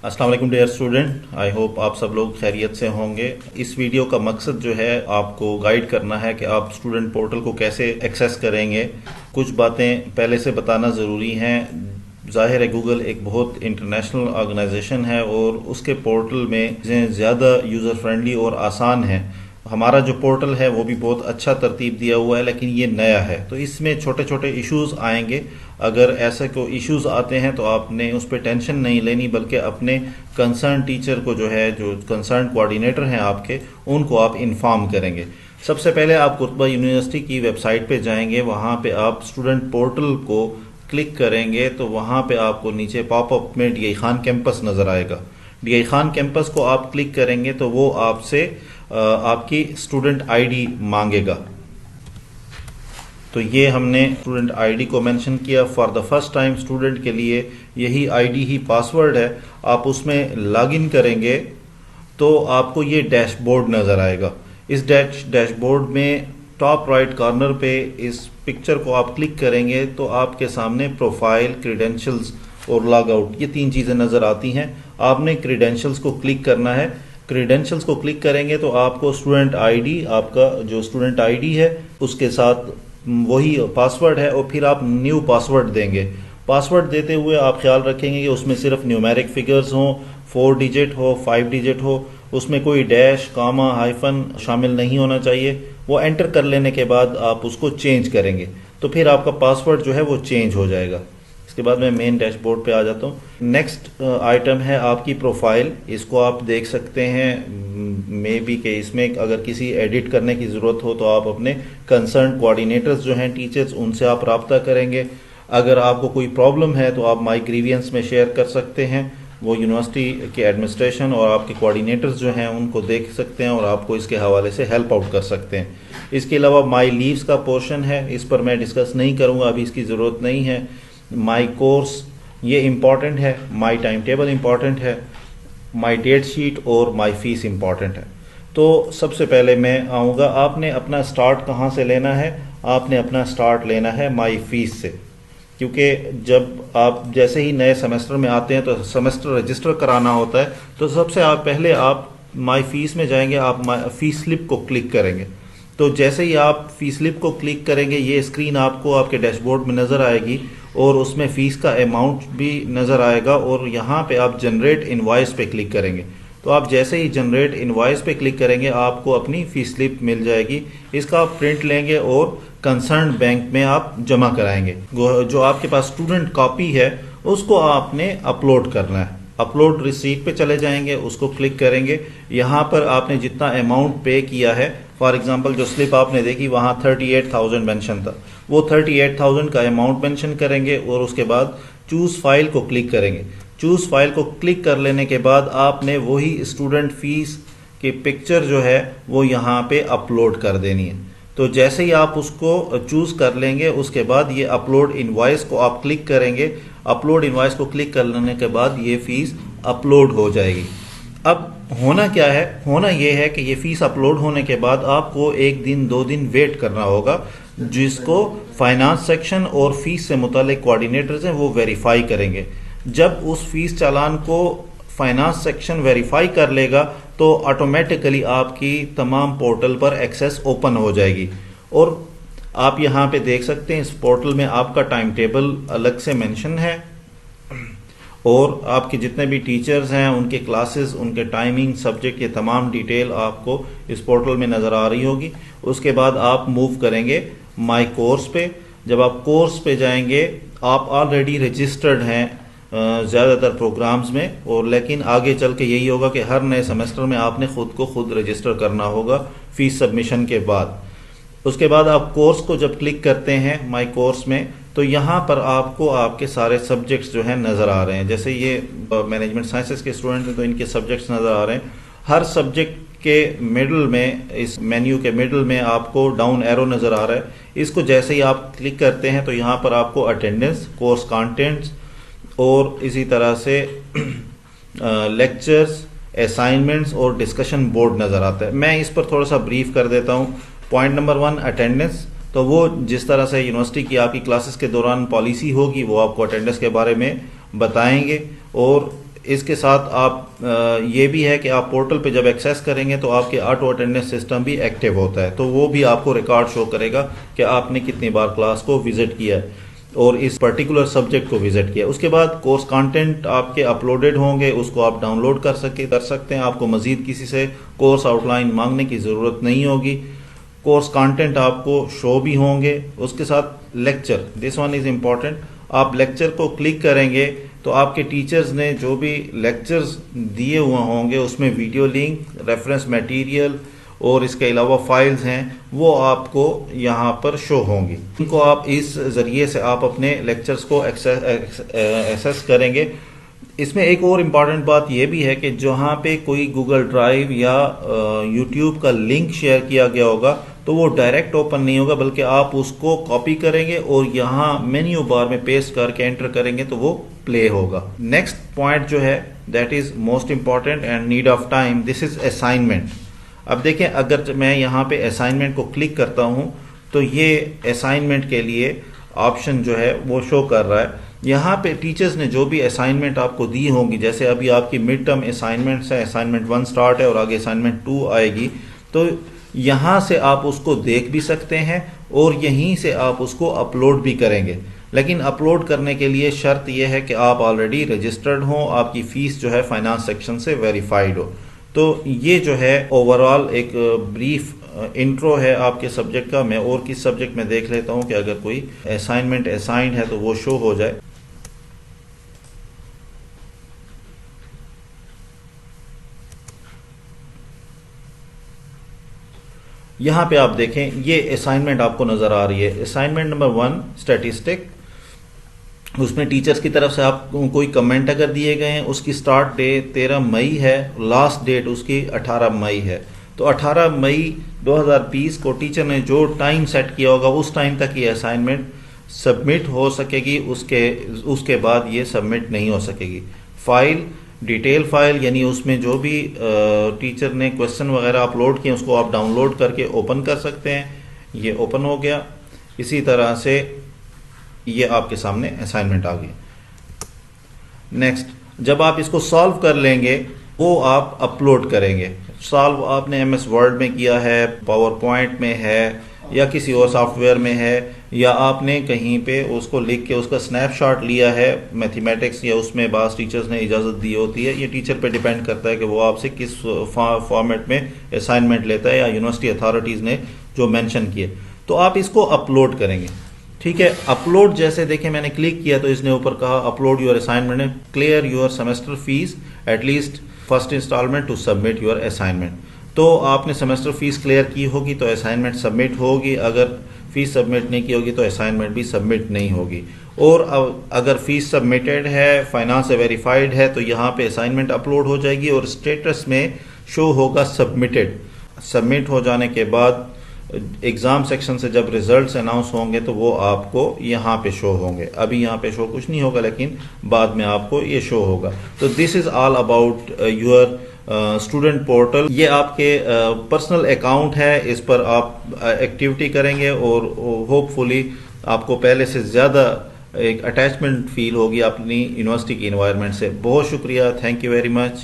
अस्सलाम वालेकुम dear student, I hope आप सब लोग खैरियत से होंगे। इस वीडियो का मकसद जो है आपको गाइड करना है कि आप स्टूडेंट पोर्टल को कैसे एक्सेस करेंगे। कुछ बातें पहले से बताना ज़रूरी हैं। ज़ाहिर है गूगल एक बहुत इंटरनेशनल ऑर्गेनाइजेशन है और उसके पोर्टल में ज़्यादा यूज़र फ्रेंडली और आसान है। हमारा जो पोर्टल है वो भी बहुत अच्छा तरतीब दिया हुआ है, लेकिन ये नया है तो इसमें छोटे छोटे इश्यूज आएंगे। अगर ऐसे कोई इश्यूज आते हैं तो आपने उस पर टेंशन नहीं लेनी, बल्कि अपने कंसर्न टीचर को जो कंसर्न कोऑर्डिनेटर हैं आपके, उनको आप इन्फॉर्म करेंगे। सबसे पहले आप कुतुबा यूनिवर्सिटी की वेबसाइट पे जाएंगे, वहाँ पे आप स्टूडेंट पोर्टल को क्लिक करेंगे तो वहाँ पे आपको नीचे पॉपअप में DI खान कैंपस नज़र आएगा। DI खान कैंपस को आप क्लिक करेंगे तो वो आपसे आपकी स्टूडेंट आईडी मांगेगा। तो ये हमने स्टूडेंट आईडी को मेंशन किया। For the first time student के लिए यही आईडी ही पासवर्ड है। आप उसमें लॉगिन करेंगे तो आपको ये डैशबोर्ड नज़र आएगा। इस डैशबोर्ड में टॉप राइट कॉर्नर पे इस पिक्चर को आप क्लिक करेंगे तो आपके सामने प्रोफाइल, क्रीडेंशियल्स और लॉग आउट, ये तीन चीज़ें नज़र आती हैं। आपने क्रीडेंशियल्स को क्लिक करना है। क्रीडेंशियल्स को क्लिक करेंगे तो आपको स्टूडेंट आईडी, आपका जो स्टूडेंट आईडी है उसके साथ वही पासवर्ड है और फिर आप न्यू पासवर्ड देंगे। पासवर्ड देते हुए आप ख्याल रखेंगे कि उसमें सिर्फ न्यूमेरिक फिगर्स हों, 4 डिजिट हो, 5 डिजिट हो, उसमें कोई डैश, कामा, हाइफन शामिल नहीं होना चाहिए। वो एंटर कर लेने के बाद आप उसको चेंज करेंगे तो फिर आपका पासवर्ड जो है वो चेंज हो जाएगा। इसके बाद मैं मेन डैशबोर्ड पे आ जाता हूँ। नेक्स्ट आइटम है आपकी प्रोफाइल। इसको आप देख सकते हैं मे बी के इसमें अगर किसी एडिट करने की ज़रूरत हो तो आप अपने कंसर्न कोऑर्डिनेटर्स जो हैं टीचर्स, उनसे आप रब्ता करेंगे। अगर आपको कोई प्रॉब्लम है तो आप माई ग्रीवियंस में शेयर कर सकते हैं। वो यूनिवर्सिटी के एडमिनिस्ट्रेशन और आपके कोऑर्डिनेटर्स जो हैं उनको देख सकते हैं और आपको इसके हवाले से हेल्प आउट कर सकते हैं। इसके अलावा माई लीव्स का पोर्शन है, इस पर मैं डिस्कस नहीं करूँगा, अभी इसकी ज़रूरत नहीं है। माई कोर्स ये इम्पॉर्टेंट है, माई टाइम टेबल इम्पॉर्टेंट है, माई डेट शीट और माई फीस इम्पॉर्टेंट है। तो सबसे पहले मैं आऊँगा, आपने अपना स्टार्ट कहाँ से लेना है? आपने अपना स्टार्ट लेना है माई फीस से, क्योंकि जब आप जैसे ही नए सेमेस्टर में आते हैं तो सेमेस्टर रजिस्टर कराना होता है। तो सबसे पहले आप माई फीस में जाएंगे, आप फीस स्लिप को क्लिक करेंगे। तो जैसे ही आप फीस स्लिप को क्लिक करेंगे ये स्क्रीन आपको आपके डैशबोर्ड में नज़र आएगी और उसमें फ़ीस का अमाउंट भी नज़र आएगा और यहाँ पे आप जनरेट इनवॉइस पे क्लिक करेंगे। तो आप जैसे ही जनरेट इनवॉइस पे क्लिक करेंगे आपको अपनी फ़ीस स्लिप मिल जाएगी। इसका आप प्रिंट लेंगे और कंसर्न बैंक में आप जमा कराएंगे। जो आपके पास स्टूडेंट कॉपी है उसको आपने अपलोड करना है। अपलोड रिसीट पे चले जाएंगे, उसको क्लिक करेंगे। यहाँ पर आपने जितना अमाउंट पे किया है, फॉर एग्जांपल जो स्लिप आपने देखी वहाँ 38,000 मेंशन था, वो 38,000 का अमाउंट मेंशन करेंगे और उसके बाद चूज़ फाइल को क्लिक करेंगे। चूज़ फाइल को क्लिक कर लेने के बाद आपने वही स्टूडेंट फीस की पिक्चर जो है वो यहाँ पे अपलोड कर देनी है। तो जैसे ही आप उसको चूज़ कर लेंगे उसके बाद ये अपलोड इनवॉइस को आप क्लिक करेंगे। अपलोड इनवॉइस को क्लिक कर लेने के बाद ये फ़ीस अपलोड हो जाएगी। अब होना क्या है? होना ये है कि ये फ़ीस अपलोड होने के बाद आपको 1 दिन 2 दिन वेट करना होगा, जिसको फाइनेंस सेक्शन और फीस से मुतालिक कोऑर्डिनेटर्स हैं वो वेरीफाई करेंगे। जब उस फीस चालान को फाइनेंस सेक्शन वेरीफाई कर लेगा तो ऑटोमेटिकली आपकी तमाम पोर्टल पर एक्सेस ओपन हो जाएगी। और आप यहाँ पे देख सकते हैं इस पोर्टल में आपका टाइम टेबल अलग से मेंशन है और आपके जितने भी टीचर्स हैं उनके क्लासेस, उनके टाइमिंग, सब्जेक्ट, ये तमाम डिटेल आपको इस पोर्टल में नज़र आ रही होगी। उसके बाद आप मूव करेंगे माई कोर्स पे। जब आप कोर्स पे जाएंगे आप ऑलरेडी रजिस्टर्ड हैं ज़्यादातर प्रोग्राम्स में, और लेकिन आगे चल के यही होगा कि हर नए सेमेस्टर में आपने खुद को खुद रजिस्टर करना होगा फीस सबमिशन के बाद। उसके बाद आप कोर्स को जब क्लिक करते हैं माई कोर्स में तो यहाँ पर आपको आपके सारे सब्जेक्ट्स जो हैं नज़र आ रहे हैं। जैसे ये मैनेजमेंट साइंसेस के स्टूडेंट हैं तो इनके सब्जेक्ट्स नज़र आ रहे हैं। हर सब्जेक्ट के मिडल में, इस मेन्यू के मिडल में आपको डाउन एरो नज़र आ रहा है। इसको जैसे ही आप क्लिक करते हैं तो यहाँ पर आपको अटेंडेंस, कोर्स कंटेंट्स और इसी तरह से लेक्चर्स, असाइनमेंट्स और डिस्कशन बोर्ड नज़र आता है। मैं इस पर थोड़ा सा ब्रीफ कर देता हूँ। Point number 1 attendance. तो वो जिस तरह से यूनिवर्सिटी की आपकी क्लासेस के दौरान पॉलिसी होगी वो आपको अटेंडेंस के बारे में बताएंगे। और इसके साथ आप ये भी है कि आप पोर्टल पे जब एक्सेस करेंगे तो आपके ऑटो अटेंडेंस सिस्टम भी एक्टिव होता है, तो वो भी आपको रिकॉर्ड शो करेगा कि आपने कितनी बार क्लास को विजिट किया है और इस पर्टिकुलर सब्जेक्ट को विजिट किया। उसके बाद कोर्स कंटेंट आपके अपलोडेड होंगे, उसको आप डाउनलोड कर सकते हैं। आपको मजीद किसी से कोर्स आउटलाइन मांगने की ज़रूरत नहीं होगी। कोर्स कंटेंट आपको शो भी होंगे। उसके साथ lecture, this one is important. आप लेक्चर को क्लिक करेंगे तो आपके टीचर्स ने जो भी लेक्चर्स दिए हुए होंगे उसमें वीडियो लिंक, रेफरेंस मटेरियल और इसके अलावा फाइल्स हैं, वो आपको यहाँ पर शो होंगी। इनको आप इस ज़रिए से आप अपने लेक्चर्स को एक्सेस करेंगे। इसमें एक और इम्पॉर्टेंट बात यह भी है कि जहाँ पे कोई गूगल ड्राइव या यूट्यूब का लिंक शेयर किया गया होगा तो वो डायरेक्ट ओपन नहीं होगा, बल्कि आप उसको कॉपी करेंगे और यहाँ मेन्यू बार में पेस्ट करके एंटर करेंगे तो वो प्ले होगा। नेक्स्ट पॉइंट जो है that is most important and need of time, this is assignment. अब देखें, अगर मैं यहाँ पे असाइनमेंट को क्लिक करता हूँ तो ये असाइनमेंट के लिए ऑप्शन जो है वो शो कर रहा है। यहाँ पे टीचर्स ने जो भी असाइनमेंट आपको दी होंगी, जैसे अभी आपकी मिड टर्म असाइनमेंट्स है, असाइनमेंट 1 स्टार्ट है और आगे असाइनमेंट 2 आएगी, तो यहाँ से आप उसको देख भी सकते हैं और यहीं से आप उसको अपलोड भी करेंगे। लेकिन अपलोड करने के लिए शर्त यह है कि आप ऑलरेडी रजिस्टर्ड हों, आपकी फ़ीस जो है फाइनेंस सेक्शन से वेरीफाइड हो। तो ये जो है ओवरऑल एक ब्रीफ इंट्रो है आपके सब्जेक्ट का। मैं और किस सब्जेक्ट में देख लेता हूँ कि अगर कोई असाइनमेंट असाइंड है तो वो शो हो जाए। यहाँ पे आप देखें, ये असाइनमेंट आपको नज़र आ रही है, असाइनमेंट नंबर 1 स्टैटिस्टिक। उसमें टीचर्स की तरफ से आप कोई कमेंट अगर दिए गए हैं, उसकी स्टार्ट डेट 13 मई है, लास्ट डेट उसकी 18 मई है। तो 18 मई 2020 को टीचर ने जो टाइम सेट किया होगा उस टाइम तक ये असाइनमेंट सबमिट हो सकेगी, उसके बाद ये सबमिट नहीं हो सकेगी। फाइल डिटेल फाइल, यानी उसमें जो भी टीचर ने क्वेश्चन वगैरह अपलोड किए उसको आप डाउनलोड करके ओपन कर सकते हैं। ये ओपन हो गया। इसी तरह से ये आपके सामने असाइनमेंट आ गया। नेक्स्ट, जब आप इसको सॉल्व कर लेंगे वो आप अपलोड करेंगे। सॉल्व आपने एमएस वर्ड में किया है, पावर पॉइंट में है या किसी और सॉफ्टवेयर में है, या आपने कहीं पे उसको लिख के उसका स्नैपशॉट लिया है मैथमेटिक्स, या उसमें बास टीचर्स ने इजाज़त दी होती है। ये टीचर पे डिपेंड करता है कि वो आपसे किस फॉर्मेट में असाइनमेंट लेता है, या यूनिवर्सिटी अथॉरिटीज़ ने जो मेंशन किए। तो आप इसको अपलोड करेंगे। ठीक है, अपलोड जैसे देखें मैंने क्लिक किया तो इसने ऊपर कहा upload your assignment, clear your semester fees at least first instalment to submit your assignment. तो आपने सेमेस्टर फीस क्लियर की होगी तो असाइनमेंट सबमिट होगी, अगर फीस सबमिट नहीं की होगी तो असाइनमेंट भी सबमिट नहीं होगी। और अगर फीस सबमिटेड है, फाइनेंस से वेरीफाइड है, तो यहाँ पे असाइनमेंट अपलोड हो जाएगी और स्टेटस में शो होगा सबमिटेड। सबमिट हो जाने के बाद एग्ज़ाम सेक्शन से जब रिजल्ट्स अनाउंस होंगे तो वो आपको यहाँ पे शो होंगे। अभी यहाँ पे शो कुछ नहीं होगा, लेकिन बाद में आपको ये शो होगा। तो this is all about your student portal. ये आपके पर्सनल अकाउंट है, इस पर आप एक्टिविटी करेंगे और होपफुली आपको पहले से ज़्यादा एक अटैचमेंट फील होगी अपनी यूनिवर्सिटी की इन्वायरमेंट से। बहुत शुक्रिया, थैंक यू वेरी मच।